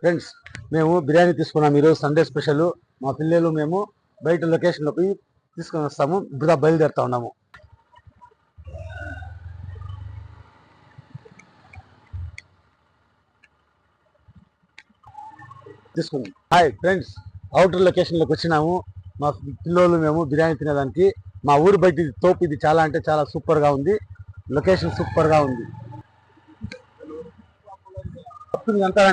Friends, మేము బిర్యానీ తీసుకున్నాం ఈరోజు సండే స్పెషల్. మా పిల్లలు మేము బయట లొకేషన్లో పోయి తీసుకొని వస్తాము. ఇప్పుడు బయలుదేరుతా ఉన్నాము. తీసుకున్నాం. హాయ్ ఫ్రెండ్స్, అవుటర్ లొకేషన్లోకి వచ్చినాము. మా పిల్లలు మేము బిర్యానీ తినేదానికి. మా ఊరు బయట తోపు. ఇది చాలా అంటే చాలా సూపర్గా ఉంది. లొకేషన్ సూపర్గా ఉంది. అంతా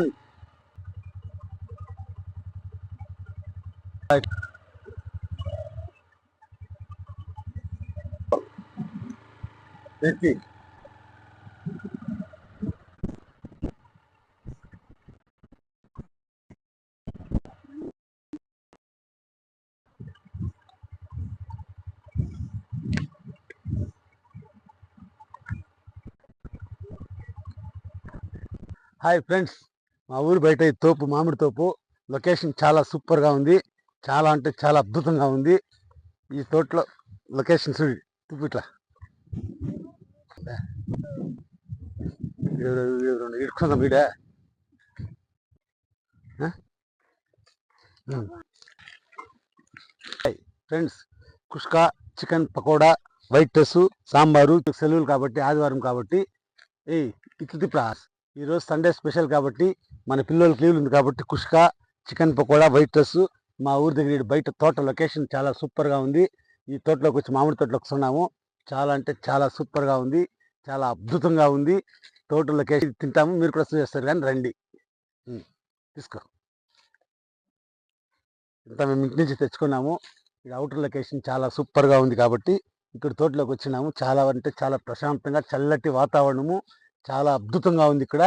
ఎక్కి హాయ్ ఫ్రెండ్స్, మా ఊరు బయట ఈ తోపు, మామిడి తోపు. లొకేషన్ చాలా సూపర్గా ఉంది. చాలా అంటే చాలా అద్భుతంగా ఉంది. ఈ తోటలో లొకేషన్ చూడు ఇట్లా ఇడుకుందాం వీడే. Friends, kushka, chicken pakoda, white rice, sambar. సెలవులు కాబట్టి, ఆదివారం కాబట్టి ఇట్లు తిప్పాస్. ఈరోజు సండే స్పెషల్ కాబట్టి, మన పిల్లలకి లీవ్లు ఉంది కాబట్టి కుష్కా, చికెన్ పకోడా, వైట్ రైస్. మా ఊరి దగ్గర బయట తోట లొకేషన్ చాలా సూపర్గా ఉంది. ఈ తోటలోకి వచ్చి మామిడి తోటలోకి వస్తున్నాము. చాలా అంటే చాలా సూపర్గా ఉంది. చాలా అద్భుతంగా ఉంది. తోట లొకేషన్ తింటాము. మీరు కూడా చేస్తారు కానీ రండి. తీసుకో. ఇంత మేము ఇంటి నుంచి తెచ్చుకున్నాము. ఇది అవుటర్ లొకేషన్ చాలా సూపర్గా ఉంది కాబట్టి ఇక్కడ తోటలోకి వచ్చినాము. చాలా అంటే చాలా ప్రశాంతంగా, చల్లటి వాతావరణము, చాలా అద్భుతంగా ఉంది ఇక్కడ.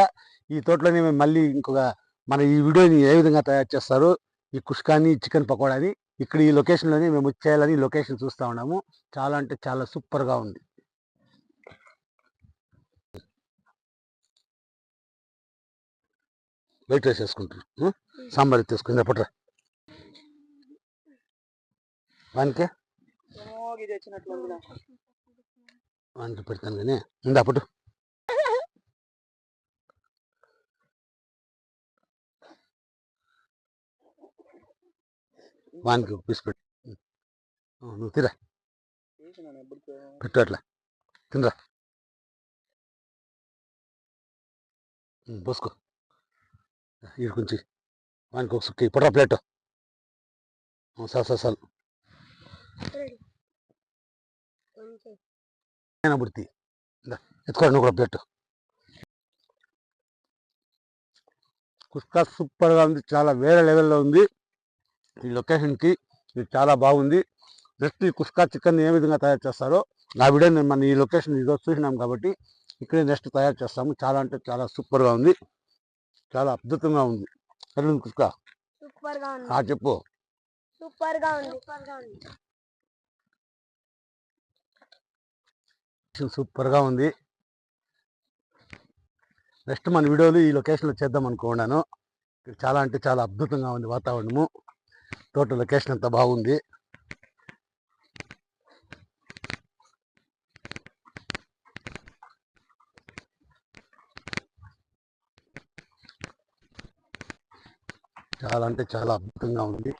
ఈ తోటలోనే మేము మళ్ళీ ఇంకొక మన ఈ వీడియోని ఏ విధంగా తయారు చేస్తారు, ఈ కుష్కాని, చికెన్ పకోడాని ఇక్కడ ఈ లొకేషన్లోనే మేము వచ్చేయాలని లొకేషన్ చూస్తూ ఉన్నాము. చాలా అంటే చాలా సూపర్గా ఉంది. వెయిట్ రైస్ వేసుకుంటారు. సాంబార్ తీసుకుంది అప్పట్రా వానికి వానికి పెడతాను కానీ ఉంది అప్పుడు. వానికి పీస్ పెట్టు. నువ్వు తిరా పెట్టు అట్లా తినరా. పోసుకో. ఇటు కొంచెం వానికి ఒక సుక్కి పొట్రా ప్లేట్. సాల్ బుర్తి ఎత్తుకోండి నువ్వు కూడా ప్లేట్. కుష్కా సూపర్గా ఉంది. చాలా వేరే లెవెల్లో ఉంది. ఈ లొకేషన్కి ఇది చాలా బాగుంది. జస్ట్ ఈ కుష్కా చికెన్ ఏ విధంగా తయారు చేస్తారో ఆ వీడియో మన ఈ లొకేషన్ ఈరోజు చూసినాం కాబట్టి ఇక్కడే నెక్స్ట్ తయారు చేస్తాము. చాలా అంటే చాలా సూపర్గా ఉంది. చాలా అద్భుతంగా ఉంది. ఎట్లుంది కుష్కా? చెప్పు. సూపర్గా ఉంది. నెక్స్ట్ మన వీడియోలు ఈ లొకేషన్లో చేద్దాం అనుకున్నాను. చాలా అంటే చాలా అద్భుతంగా ఉంది వాతావరణము. తోట లొకేషన్ అంతా బాగుంది. చాలా అంటే చాలా అద్భుతంగా ఉంది.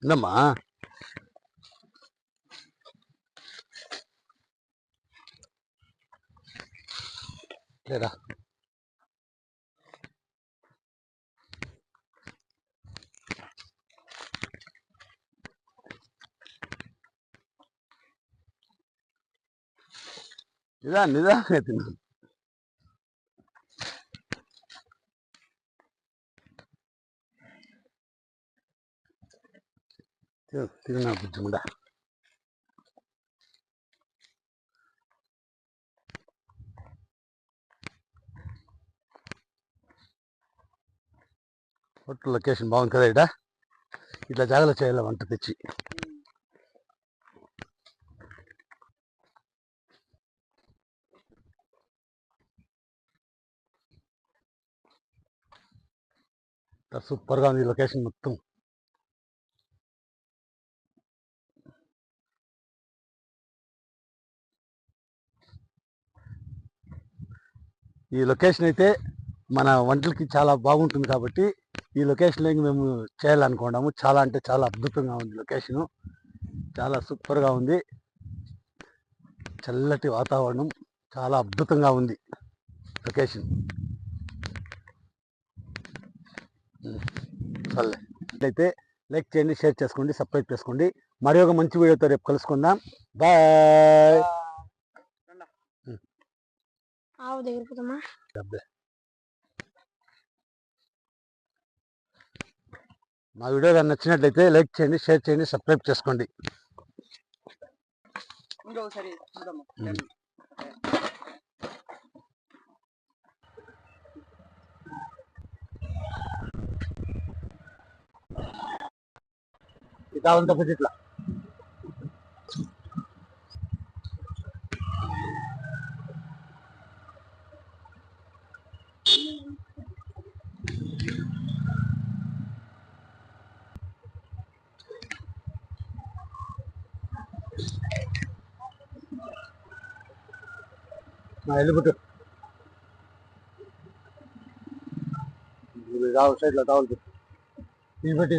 ఇందమ్మా లేదా నిజంగా తిన్నాను. తిన్నా బుజ్జిముండా. హోటల్ లొకేషన్ బాగుంది కదా. ఇట్లా జాగ్రత్త చేయాలి వంట తెచ్చి. సూపర్గా ఉంది లొకేషన్ మొత్తం. ఈ లొకేషన్ అయితే మన వంటలకి చాలా బాగుంటుంది కాబట్టి ఈ లొకేషన్లో మేము చేయాలనుకున్నాము. చాలా అంటే చాలా అద్భుతంగా ఉంది లొకేషను. చాలా సూపర్గా ఉంది. చల్లటి వాతావరణం, చాలా అద్భుతంగా ఉంది లొకేషన్. సర్లే అయితే లైక్ చేయండి, షేర్ చేసుకోండి, సబ్స్క్రైబ్ చేసుకోండి. మరి ఒక మంచి వీడియోతో రేపు కలుసుకుందాం. బాయ్. మా వీడియో కానీ నచ్చినట్లయితే లైక్ చేయండి, షేర్ చేయండి, సబ్స్క్రైబ్ చేసుకోండి. ఇట్లా ఇట్లా వెళ్ళిపోతు సైడ్లో తాగుతుంది ఇది పెట్టి